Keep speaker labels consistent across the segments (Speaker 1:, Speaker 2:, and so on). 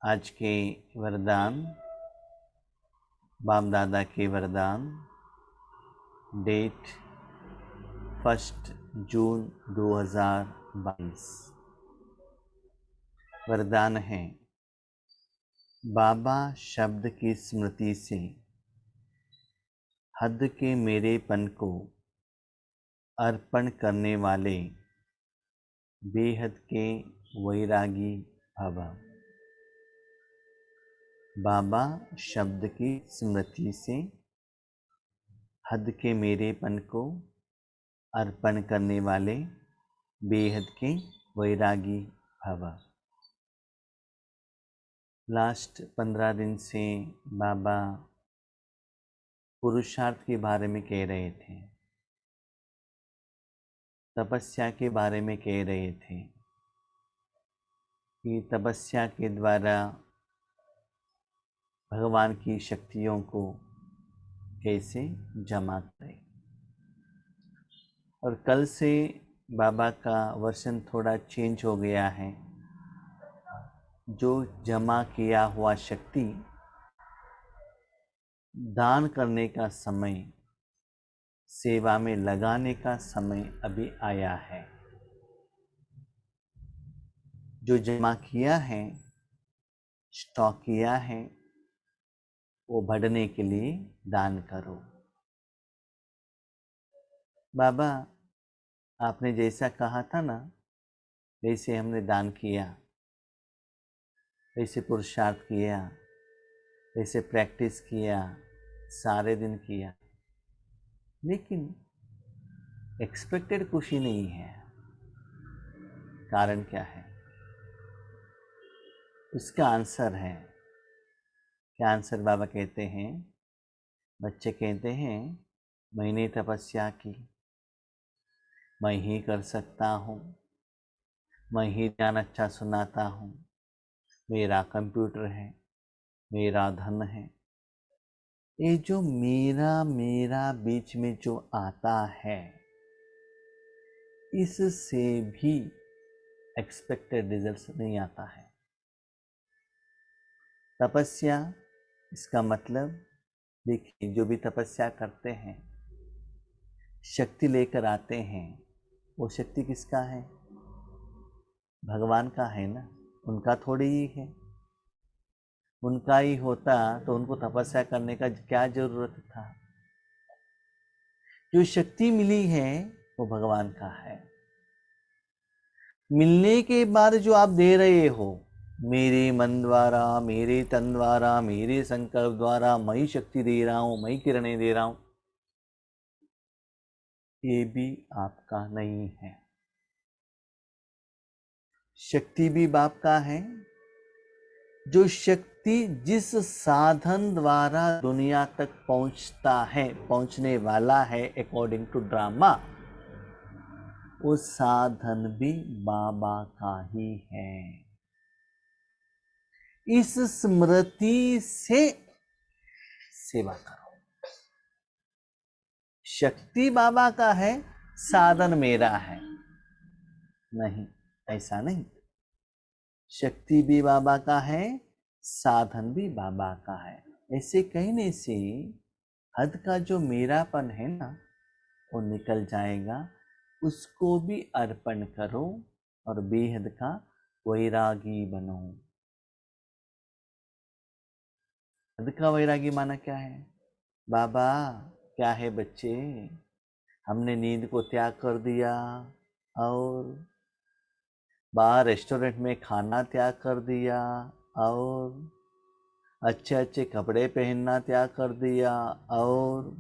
Speaker 1: आज के वरदान, बाप दादा के वरदान, डेट 1 जून 2022। वरदान है, बाबा शब्द की स्मृति से हद के मेरेपन को अर्पण करने वाले बेहद के वैरागी भव। बाबा शब्द की स्मृति से हद के मेरेपन को अर्पण करने वाले बेहद के वैरागी भव। लास्ट 15 दिन से बाबा पुरुषार्थ के बारे में कह रहे थे, तपस्या के बारे में कह रहे थे कि तपस्या के द्वारा भगवान की शक्तियों को कैसे जमा करें। और कल से बाबा का वर्जन थोड़ा चेंज हो गया है। जो जमा किया हुआ शक्ति दान करने का समय, सेवा में लगाने का समय अभी आया है। जो जमा किया है, स्टॉक किया है, वो बढ़ने के लिए दान करो। बाबा आपने जैसा कहा था ना, वैसे हमने दान किया, वैसे पुरुषार्थ किया, वैसे प्रैक्टिस किया, सारे दिन किया, लेकिन एक्सपेक्टेड खुशी नहीं है। कारण क्या है? उसका आंसर है क्या? आंसर बाबा कहते हैं, बच्चे कहते हैं मैंने तपस्या की, मैं ही कर सकता हूँ, मैं ही ज्ञान अच्छा सुनाता हूँ, मेरा कंप्यूटर है, मेरा धन है। ये जो मेरा मेरा बीच में जो आता है, इससे भी एक्सपेक्टेड रिजल्ट्स नहीं आता है। तपस्या, इसका मतलब देखिए, जो भी तपस्या करते हैं, शक्ति लेकर आते हैं, वो शक्ति किसका है? भगवान का है ना, उनका थोड़ी ही है। उनका ही होता तो उनको तपस्या करने का क्या जरूरत था? जो शक्ति मिली है वो भगवान का है। मिलने के बाद जो आप दे रहे हो, मेरे मन द्वारा, मेरे तन द्वारा, मेरे संकल्प द्वारा मैं शक्ति दे रहा हूं, मैं किरणें दे रहा हूं, ये भी आपका नहीं है। शक्ति भी बाप का है। जो शक्ति जिस साधन द्वारा दुनिया तक पहुंचता है, पहुंचने वाला है अकॉर्डिंग टू ड्रामा, वो साधन भी बाबा का ही है। इस स्मृति से सेवा करो। शक्ति बाबा का है, साधन मेरा है। नहीं, ऐसा नहीं। शक्ति भी बाबा का है, साधन भी बाबा का है। ऐसे कहने से हद का जो मेरापन है ना, वो निकल जाएगा। उसको भी अर्पण करो और बेहद का वैरागी बनो। हद का वैरागी माना क्या है? बाबा क्या है बच्चे, हमने नींद को त्याग कर दिया और बाहर रेस्टोरेंट में खाना त्याग कर दिया और अच्छे अच्छे कपड़े पहनना त्याग कर दिया और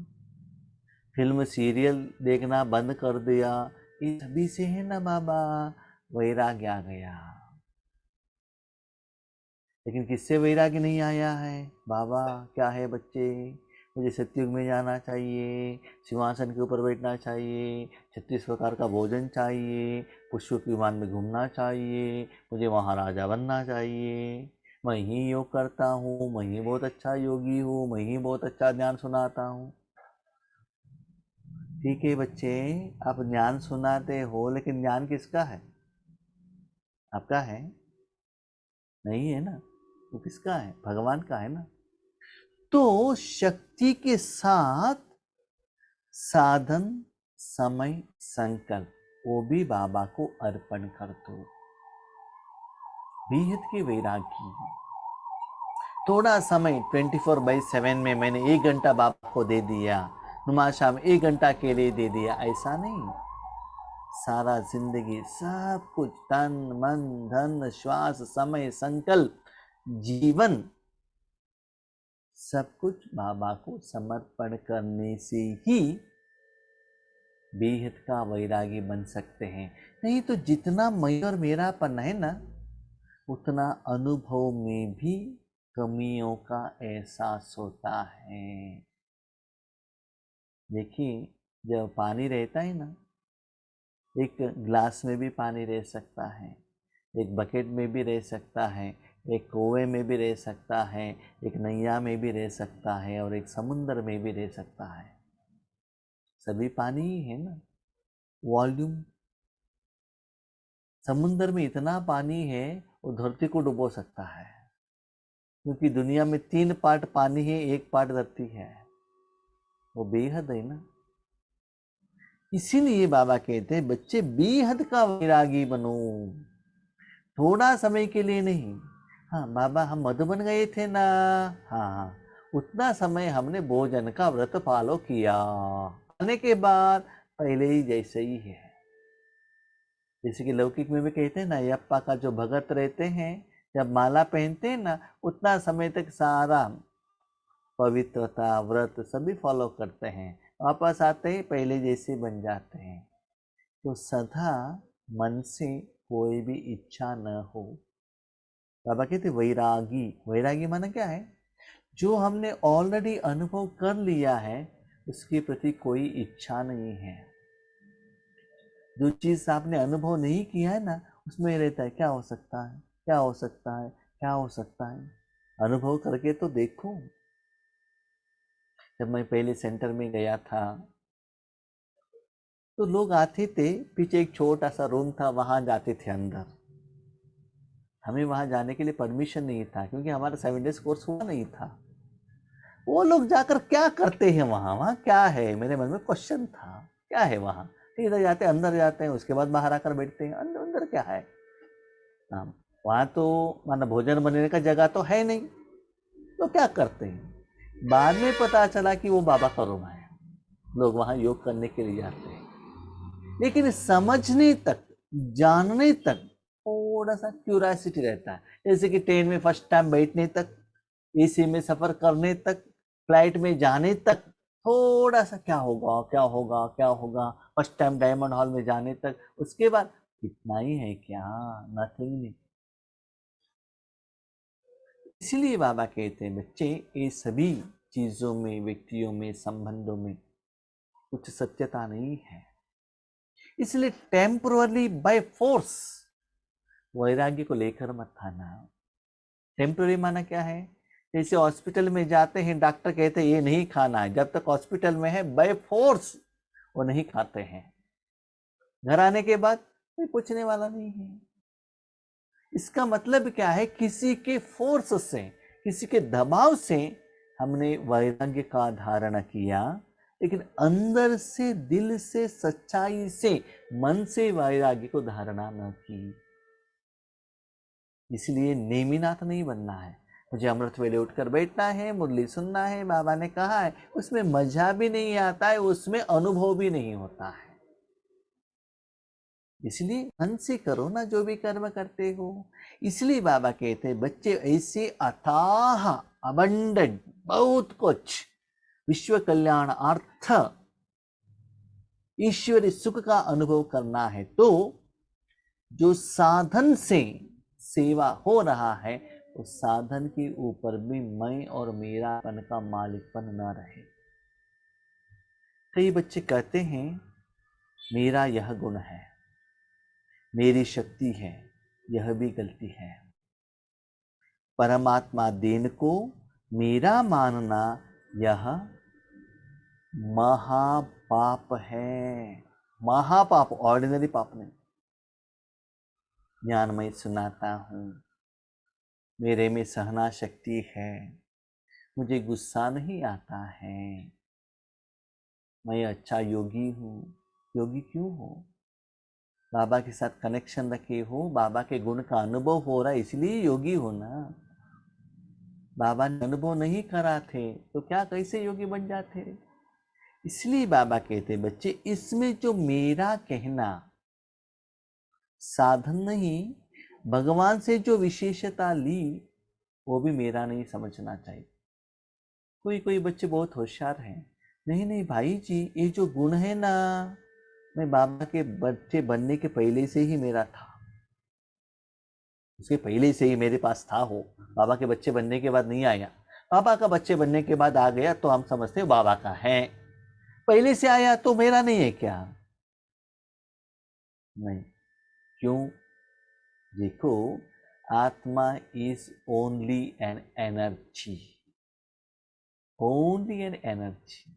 Speaker 1: फिल्म सीरियल देखना बंद कर दिया। ये सभी से है ना बाबा वैराग्य आ गया। लेकिन किससे वैराग्य नहीं आया है? बाबा क्या है बच्चे, मुझे सत्युग में जाना चाहिए, सिंहासन के ऊपर बैठना चाहिए, 36 प्रकार का भोजन चाहिए, पुष्प के विमान में घूमना चाहिए, मुझे महाराजा बनना चाहिए, मैं ही योग करता हूँ, मैं ही बहुत अच्छा योगी हूँ, मैं ही बहुत अच्छा ज्ञान सुनाता हूँ। ठीक है बच्चे, आप ज्ञान सुनाते हो, लेकिन ज्ञान किसका है? आपका है? नहीं है ना। वो किसका है? भगवान का है ना। तो शक्ति के साथ साधन, समय, संकल्प वो भी बाबा को अर्पण कर दो। बेहद की वैरागी। थोड़ा समय 24/7 में मैंने 1 घंटा बाबा को दे दिया, नुमाज शाम 1 घंटा के लिए दे दिया, ऐसा नहीं। सारा जिंदगी सब कुछ, तन मन धन श्वास समय संकल्प जीवन सब कुछ बाबा को समर्पण करने से ही बेहद का वैरागी बन सकते हैं। नहीं तो जितना मैं और मेरापन है ना, उतना अनुभव में भी कमियों का एहसास होता है। देखिए, जब पानी रहता है ना, एक ग्लास में भी पानी रह सकता है, एक बकेट में भी रह सकता है, एक कुएं में भी रह सकता है, एक नैया में भी रह सकता है, और एक समुद्र में भी रह सकता है। सभी पानी ही है ना। वॉल्यूम, समुद्र में इतना पानी है वो धरती को डुबो सकता है, क्योंकि दुनिया में 3 पार्ट पानी है, 1 पार्ट धरती है। वो बेहद है ना। इसीलिए बाबा कहते हैं बच्चे बेहद का वैरागी बनो, थोड़ा समय के लिए नहीं। हाँ बाबा, हम मधुबन गए थे ना, हाँ उतना समय हमने भोजन का व्रत फॉलो किया, आने के बाद पहले ही जैसे ही है। जैसे कि लौकिक में भी कहते हैं ना, यप्पा का जो भगत रहते हैं, जब माला पहनते हैं ना, उतना समय तक सारा पवित्रता व्रत सभी फॉलो करते हैं, वापस आते ही पहले जैसे बन जाते हैं। तो सदा मन से कोई भी इच्छा न हो। बाबा कहते वैरागी, वैरागी माना क्या है? जो हमने ऑलरेडी अनुभव कर लिया है उसके प्रति कोई इच्छा नहीं है। जो चीज आपने अनुभव नहीं किया है ना, उसमें रहता है क्या हो सकता है, क्या हो सकता है, क्या हो सकता है। अनुभव करके तो देखो। जब मैं पहले सेंटर में गया था तो लोग आते थे, पीछे एक छोटा सा रूम था, वहां जाते थे अंदर। हमें वहां जाने के लिए परमिशन नहीं था, क्योंकि हमारा 7 डेज कोर्स हुआ नहीं था। वो लोग जाकर क्या करते हैं वहां, वहां क्या है, मेरे मन में क्वेश्चन था, क्या है वहां। इधर जाते हैं, अंदर जाते हैं, उसके बाद बाहर आकर बैठते हैं, अंदर अंदर क्या है। हाँ, वहां तो माना भोजन बनने का जगह तो है नहीं, तो क्या करते हैं। बाद में पता चला कि वो बाबा का रूम है, लोग वहां योग करने के लिए जाते हैं। लेकिन समझने तक, जानने तक थोड़ा सा क्यूरियोसिटी रहता है। जैसे कि ट्रेन में फर्स्ट टाइम बैठने तक, एसी में सफर करने तक, फ्लाइट में जाने तक थोड़ा सा क्या होगा क्या होगा क्या होगा, फर्स्ट टाइम डायमंड हॉल में जाने तक, उसके बाद इतना ही है क्या, नथिंग नहीं। इसलिए बाबा कहते हैं बच्चे, ये सभी चीजों में, व्यक्तियों में, संबंधों में कुछ सत्यता नहीं है। इसलिए टेम्पोरली बाय फोर्स वैराग्य को लेकर मत खाना। टेम्पोररी माना क्या है? जैसे हॉस्पिटल में जाते हैं, डॉक्टर कहते हैं ये नहीं खाना है, जब तक हॉस्पिटल में है बाय फोर्स वो नहीं खाते हैं। घर आने के बाद कोई पूछने वाला नहीं है। इसका मतलब क्या है? किसी के फोर्स से, किसी के दबाव से हमने वैराग्य का धारण किया, लेकिन अंदर से, दिल से, सच्चाई से, मन से वैराग्य को धारणा न की। इसलिए नेमीनाथ नहीं बनना है। मुझे अमृत वेले उठकर बैठना है, मुरली सुनना है, बाबा ने कहा है, उसमें मजा भी नहीं आता है, उसमें अनुभव भी नहीं होता है। इसलिए मन से करो ना जो भी कर्म करते हो। इसलिए बाबा कहते हैं बच्चे ऐसे अथाह अबंडेंट बहुत कुछ विश्व कल्याण अर्थ ईश्वरी सुख का अनुभव करना है, तो जो साधन से सेवा हो रहा है उस साधन के ऊपर भी मैं और मेरापन का मालिकपन न रहे। कई बच्चे कहते हैं मेरा यह गुण है, मेरी शक्ति है, यह भी गलती है। परमात्मा देन को मेरा मानना यह महापाप है। महापाप, ऑर्डिनरी पाप नहीं। ज्ञान मैं सुनाता हूं, मेरे में सहना शक्ति है, मुझे गुस्सा नहीं आता है, मैं अच्छा योगी हूँ। योगी क्यों हो? बाबा के साथ कनेक्शन रखे हो, बाबा के गुण का अनुभव हो रहा है, इसलिए योगी हो ना। बाबा ने अनुभव नहीं करा थे तो क्या कैसे योगी बन जाते? इसलिए बाबा कहते बच्चे, इसमें जो मेरा कहना साधन नहीं, भगवान से जो विशेषता ली वो भी मेरा नहीं समझना चाहिए। कोई कोई बच्चे बहुत होशियार हैं, नहीं नहीं भाई जी, ये जो गुण है ना, मैं बाबा के बच्चे बनने के पहले से ही मेरा था, उसके पहले से ही मेरे पास था। हो बाबा के बच्चे बनने के बाद नहीं आया, बाबा का बच्चे बनने के बाद आ गया तो हम समझते हैं बाबा का है। पहले से आया तो मेरा नहीं है क्या? नहीं। क्यों? देखो, आत्मा is only an energy, only an energy.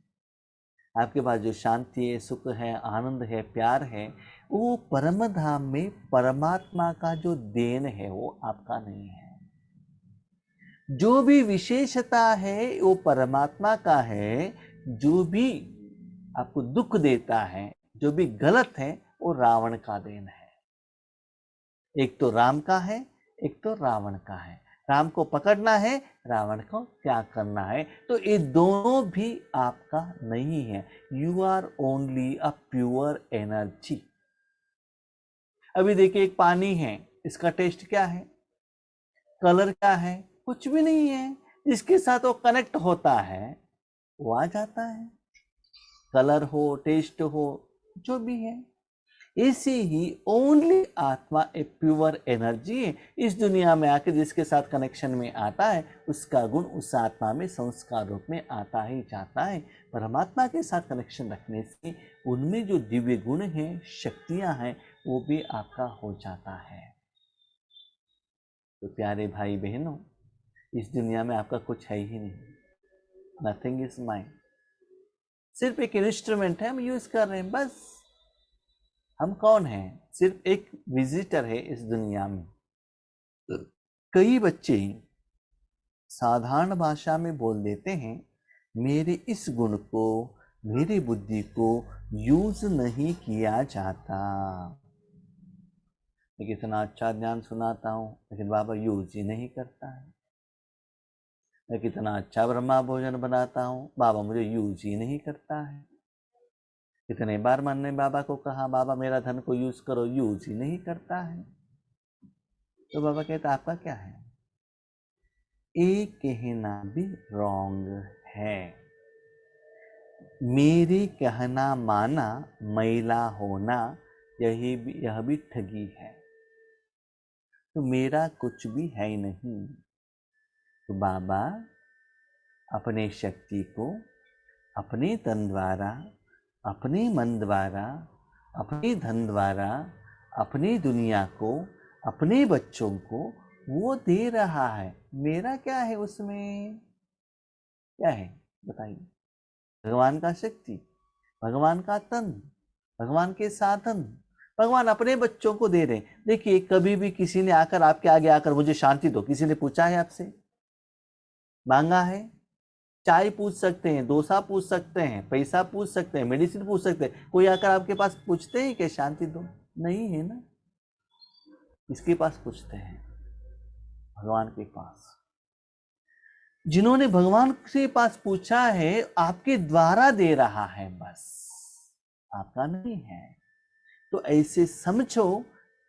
Speaker 1: आपके पास जो शांति है, सुख है, आनंद है, प्यार है, वो परम धाम में परमात्मा का जो देन है, वो आपका नहीं है। जो भी विशेषता है वो परमात्मा का है। जो भी आपको दुख देता है, जो भी गलत है, वो रावण का देन है। एक तो राम का है, एक तो रावण का है। राम को पकड़ना है, रावण को त्याग करना है। तो ये दोनों भी आपका नहीं है। You are only a pure energy. अभी देखिए, एक पानी है, इसका टेस्ट क्या है, कलर क्या है? कुछ भी नहीं है। जिसके साथ वो कनेक्ट होता है वो आ जाता है, कलर हो, टेस्ट हो, जो भी है। ऐसे ही ओनली आत्मा ए प्योर एनर्जी है। इस दुनिया में आके जिसके साथ कनेक्शन में आता है, उसका गुण उस आत्मा में संस्कार रूप में आता ही जाता है। परमात्मा के साथ कनेक्शन रखने से उनमें जो दिव्य गुण हैं, शक्तियां हैं, वो भी आपका हो जाता है। तो प्यारे भाई बहनों, इस दुनिया में आपका कुछ है ही नहीं, नथिंग इज माइंड। सिर्फ एक इंस्ट्रूमेंट है, हम यूज कर रहे हैं बस। हम कौन हैं? सिर्फ एक विजिटर है इस दुनिया में। कई बच्चे साधारण भाषा में बोल देते हैं, मेरे इस गुण को, मेरी बुद्धि को यूज नहीं किया जाता। मैं कितना अच्छा ज्ञान सुनाता हूँ, लेकिन बाबा यूज ही नहीं करता है। मैं कितना अच्छा ब्रह्मा भोजन बनाता हूँ, बाबा मुझे यूज ही नहीं करता है। कितने बार मन ने बाबा को कहा, बाबा मेरा धन को यूज करो, यूज ही नहीं करता है। तो बाबा कहता, आपका क्या है? एक कहना भी रॉन्ग है। मेरे कहना माना, मैला होना, यह भी ठगी है। तो मेरा कुछ भी है ही नहीं। तो बाबा अपने शक्ति को अपने तन द्वारा, अपने मन द्वारा, अपने धन द्वारा, अपनी दुनिया को, अपने बच्चों को वो दे रहा है। मेरा क्या है उसमें? क्या है बताइए? भगवान का शक्ति, भगवान का तन, भगवान के साधन, भगवान अपने बच्चों को दे रहे। देखिए, कभी भी किसी ने आकर आपके आगे आकर मुझे शांति दो, किसी ने पूछा है आपसे? मांगा है? चाय पूछ सकते हैं, डोसा पूछ सकते हैं, पैसा पूछ सकते हैं, मेडिसिन पूछ सकते हैं। कोई आकर आपके पास पूछते हैं कि शांति दो? नहीं है ना। इसके पास पूछते हैं, भगवान के पास। जिन्होंने भगवान के पास पूछा है, आपके द्वारा दे रहा है, बस आपका नहीं है। तो ऐसे समझो,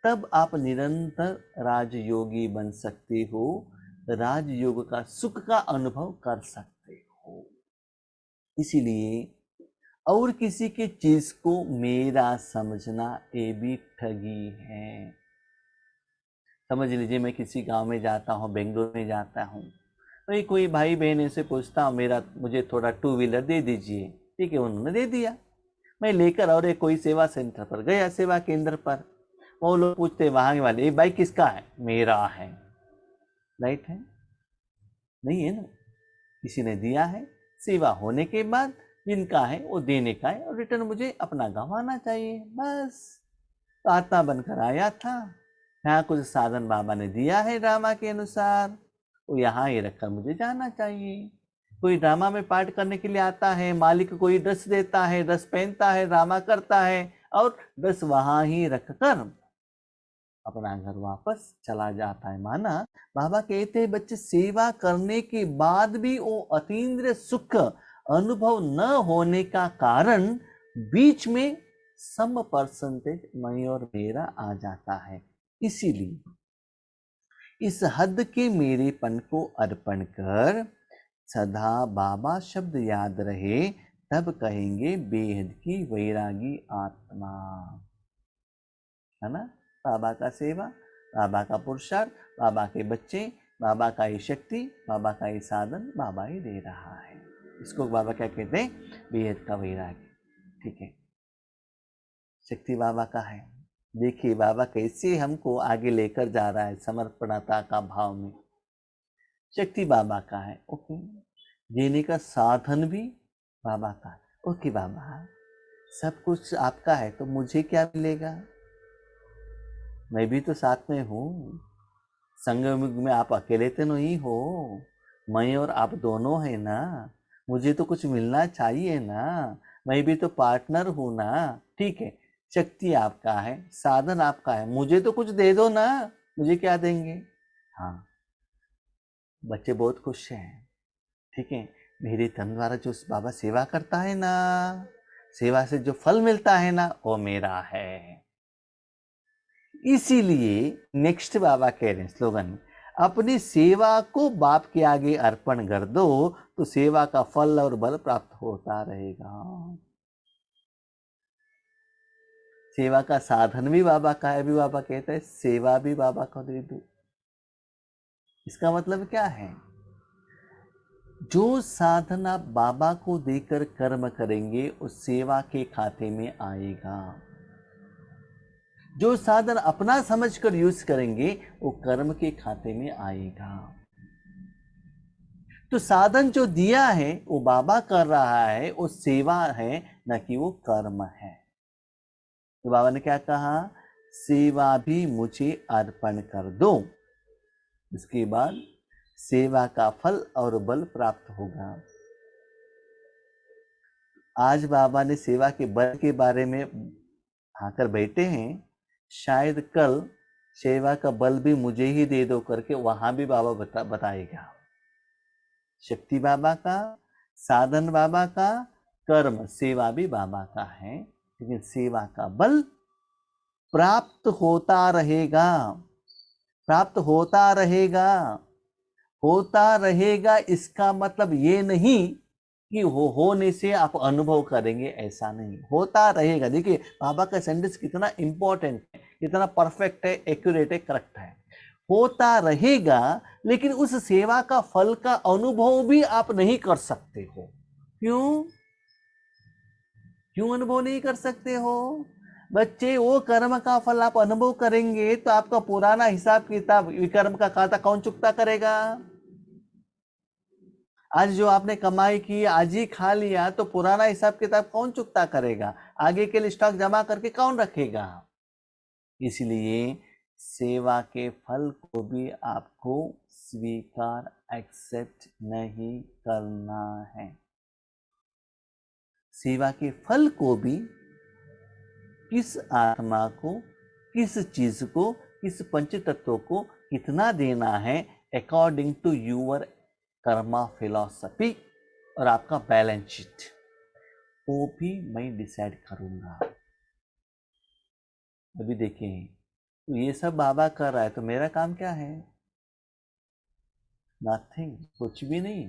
Speaker 1: तब आप निरंतर राजयोगी बन सकते हो, राजयोग का सुख का अनुभव कर सकते हो। इसीलिए और किसी की चीज को मेरा समझना ये भी ठगी है। समझ लीजिए, मैं किसी गांव में जाता हूँ, बेंगलोर में जाता हूँ, तो कोई भाई बहन से पूछता हूँ, मुझे थोड़ा 2 व्हीलर दे दीजिए। ठीक है, उन्होंने दे दिया। मैं लेकर और एक कोई सेवा सेंटर पर गया, सेवा केंद्र पर। वो लोग पूछते, वहां के वाले, ये बाइक किसका है? मेरा है। राइट है? नहीं है ना। किसी ने दिया है, सेवा होने के बाद जिनका है वो देने का है, और रिटर्न मुझे अपना गंवाना चाहिए, बस। तो आत्मा बनकर आया था, यहाँ कुछ साधन बाबा ने दिया है ड्रामा के अनुसार, वो यहाँ ही रखकर मुझे जाना चाहिए। कोई ड्रामा में पार्ट करने के लिए आता है, मालिक कोई ड्रेस देता है, ड्रेस पहनता है, ड्रामा करता है और ड्रेस वहां ही रखकर अपना घर वापस चला जाता है। माना बाबा कहते हैं बच्चे सेवा करने के बाद भी वो अतीन्द्रिय सुख अनुभव न होने का कारण बीच में सम परसेंटेज मैं और मेरा आ जाता है। इसीलिए इस हद के मेरेपन को अर्पण कर सदा बाबा शब्द याद रहे, तब कहेंगे बेहद की वैरागी आत्मा। है ना? बाबा का सेवा, बाबा का पुरुषार्थ, बाबा के बच्चे, बाबा का ही शक्ति, बाबा का ही साधन बाबा ही दे रहा है। इसको बाबा क्या कहते हैं? बेहद का वैरागी। ठीक है, शक्ति बाबा का है। देखिए बाबा कैसे हमको आगे लेकर जा रहा है समर्पणता का भाव में। शक्ति बाबा का है, ओके। देने का साधन भी बाबा का है, ओके। बाबा सब कुछ आपका है तो मुझे क्या मिलेगा? मैं भी तो साथ में हूँ। संग में आप अकेले तो नहीं हो, मैं और आप दोनों है ना। मुझे तो कुछ मिलना चाहिए ना, मैं भी तो पार्टनर हूँ ना। ठीक है, शक्ति आपका है, साधन आपका है, मुझे तो कुछ दे दो ना। मुझे क्या देंगे? हाँ, बच्चे बहुत खुश हैं। ठीक है, मेरे तन द्वारा जो बाबा सेवा करता है ना, सेवा से जो फल मिलता है ना, वो मेरा है। इसीलिए नेक्स्ट बाबा कह रहे हैं स्लोगन, अपनी सेवा को बाप के आगे अर्पण कर दो तो सेवा का फल और बल प्राप्त होता रहेगा। सेवा का साधन भी बाबा का है, भी बाबा कहते हैं सेवा भी बाबा को दे दो। इसका मतलब क्या है? जो साधन आप बाबा को देकर कर्म करेंगे उस सेवा के खाते में आएगा। जो साधन अपना समझकर यूज करेंगे वो कर्म के खाते में आएगा। तो साधन जो दिया है वो बाबा कर रहा है, वो सेवा है, न कि वो कर्म है। तो बाबा ने क्या कहा? सेवा भी मुझे अर्पण कर दो, उसके बाद सेवा का फल और बल प्राप्त होगा। आज बाबा ने सेवा के बल के बारे में आकर बैठे हैं, शायद कल सेवा का बल भी मुझे ही दे दो करके वहां भी बाबा बताएगा। शक्ति बाबा का, साधन बाबा का, कर्म सेवा भी बाबा का है, लेकिन सेवा का बल प्राप्त होता रहेगा, प्राप्त होता रहेगा। होता रहेगा इसका मतलब ये नहीं कि होने से आप अनुभव करेंगे, ऐसा नहीं। होता रहेगा। देखिए बाबा का सेंटेंस कितना इंपॉर्टेंट है, कितना परफेक्ट है, एक्यूरेट है, करेक्ट है। होता रहेगा, लेकिन उस सेवा का फल का अनुभव भी आप नहीं कर सकते हो। क्यों? क्यों अनुभव नहीं कर सकते हो? बच्चे, वो कर्म का फल आप अनुभव करेंगे तो आपका पुराना हिसाब किताब, विकर्म का खाता कौन चुकता करेगा? आज जो आपने कमाई की आज ही खा लिया तो पुराना हिसाब किताब कौन चुकता करेगा? आगे के लिए स्टॉक जमा करके कौन रखेगा? इसलिए सेवा के फल को भी आपको स्वीकार, एक्सेप्ट नहीं करना है। सेवा के फल को भी किस आत्मा को, किस चीज को, किस पंच तत्व को कितना देना है, according to your karma philosophy और आपका बैलेंस शीट, वो भी मैं डिसाइड करूंगा। अभी देखें, तो ये सब बाबा कर रहा है तो मेरा काम क्या है? नथिंग, कुछ भी नहीं।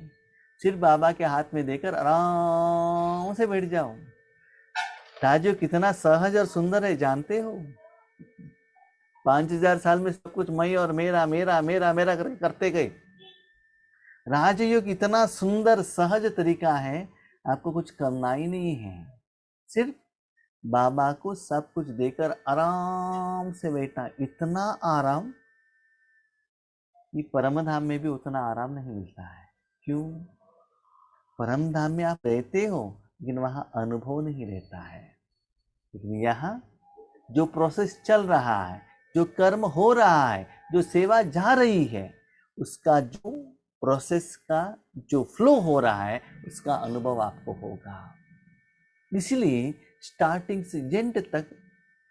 Speaker 1: सिर्फ बाबा के हाथ में देकर आराम से बैठ जाओ। राजू कितना सहज और सुंदर है, जानते हो? 5000 साल में सब कुछ मैं और मेरा मेरा मेरा मेरा करते गए। राजयोग इतना सुंदर सहज तरीका है, आपको कुछ करना ही नहीं है, सिर्फ बाबा को सब कुछ देकर आराम से बैठना। इतना आराम ये परम धाम में भी उतना आराम नहीं मिलता है। क्यों? परम धाम में आप रहते हो लेकिन वहां अनुभव नहीं रहता है। लेकिन यहाँ जो प्रोसेस चल रहा है, जो कर्म हो रहा है, जो सेवा जा रही है, उसका जो प्रोसेस का जो फ्लो हो रहा है, उसका अनुभव आपको होगा। इसलिए स्टार्टिंग से एंड तक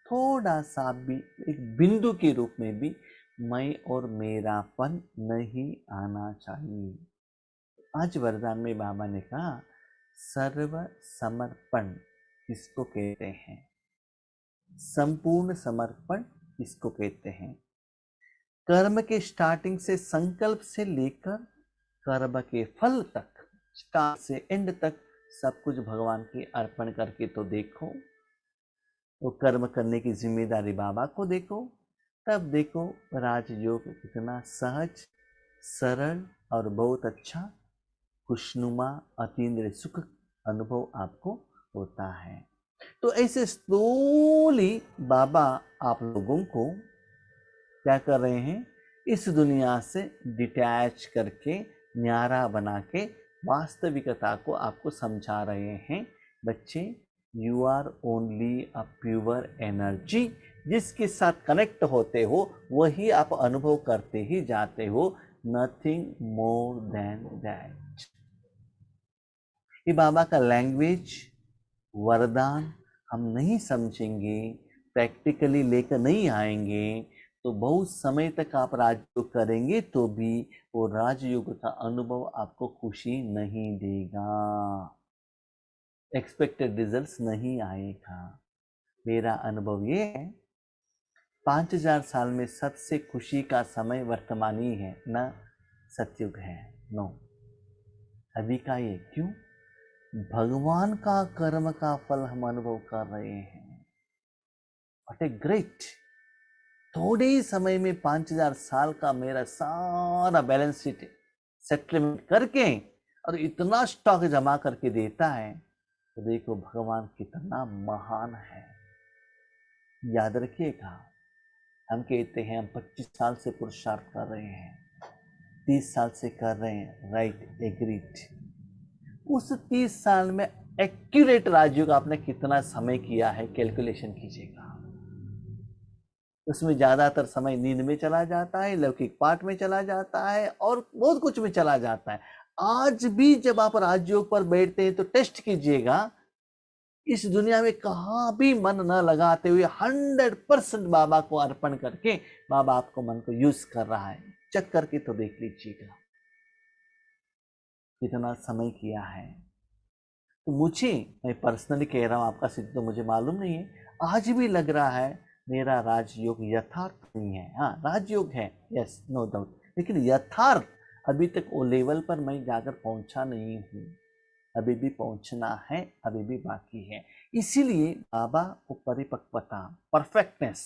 Speaker 1: थोड़ा सा भी एक बिंदु के रूप में भी मैं और मेरापन नहीं आना चाहिए। आज वरदान में बाबा ने कहा सर्व समर्पण किसको कहते हैं, संपूर्ण समर्पण किसको कहते हैं। कर्म के स्टार्टिंग से, संकल्प से लेकर कर्म के फल तक, स्टार्ट से एंड तक सब कुछ भगवान के अर्पण करके तो देखो। वो कर्म करने की जिम्मेदारी बाबा को देखो, तब देखो राजयोग कितना सहज, सरल और बहुत अच्छा खुशनुमा अतीन्द्रिय सुख अनुभव आपको होता है। तो ऐसे स्लोली बाबा आप लोगों को क्या कर रहे हैं, इस दुनिया से डिटैच करके, न्यारा बना के वास्तविकता को आपको समझा रहे हैं। बच्चे, you are only a pure energy. जिसके साथ कनेक्ट होते हो वही आप अनुभव करते ही जाते हो, नथिंग मोर देन दैट। ये बाबा का लैंग्वेज, वरदान हम नहीं समझेंगे, प्रैक्टिकली लेकर नहीं आएंगे, तो बहुत समय तक आप राजयोग करेंगे तो भी वो राजयोग का अनुभव आपको खुशी नहीं देगा, एक्सपेक्टेड रिजल्ट्स नहीं आएगा। मेरा अनुभव ये है, 5000 साल में सबसे खुशी का समय वर्तमान ही है, न सतयुग है। नो, अभी का ये क्यों? भगवान का कर्म का फल हम अनुभव कर रहे हैं। What a great! थोड़े ही समय में 5000 साल का मेरा सारा बैलेंस शीट सेटलमेंट करके और इतना स्टॉक जमा करके देता है, तो देखो भगवान कितना महान है। याद रखिएगा, हम कहते हैं हम 25 साल से पुरुषार्थ कर रहे हैं, 30 साल से कर रहे हैं, राइट, एग्रीड। उस 30 साल में एक्यूरेट राजयोग आपने कितना समय किया है, कैलकुलेशन कीजिएगा। उसमें ज्यादातर समय नींद में चला जाता है, लौकिक पाठ में चला जाता है और बहुत कुछ में चला जाता है। आज भी जब आप राजयोग पर बैठते हैं तो टेस्ट कीजिएगा, इस दुनिया में कहाँ भी मन न लगाते हुए 100% बाबा को अर्पण करके बाबा आपको मन को यूज कर रहा है। चेक करके तो देख लीजिएगा कितना समय किया है। तो मुझे, मैं पर्सनली कह रहा हूँ, आपका सिद्ध तो मुझे मालूम नहीं है, आज भी लग रहा है मेरा राजयोग यथार्थ नहीं है। हाँ, राजयोग है, यस, नो डाउट, लेकिन यथार्थ अभी तक वो लेवल पर मैं जाकर पहुंचा नहीं हूँ, अभी भी पहुंचना है, अभी भी बाकी है। इसीलिए बाबा वो परिपक्वता, परफेक्टनेस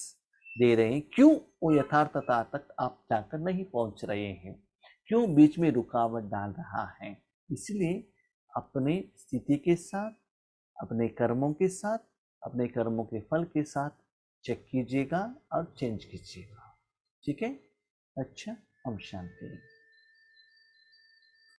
Speaker 1: दे रहे हैं। क्यों वो यथार्थता तक आप जाकर नहीं पहुंच रहे हैं, क्यों बीच में रुकावट डाल रहा है? इसलिए अपने स्थिति के साथ, अपने कर्मों के साथ, अपने कर्मों के फल के साथ चेक कीजिएगा और चेंज कीजिएगा। ठीक है? अच्छा, हम शांति।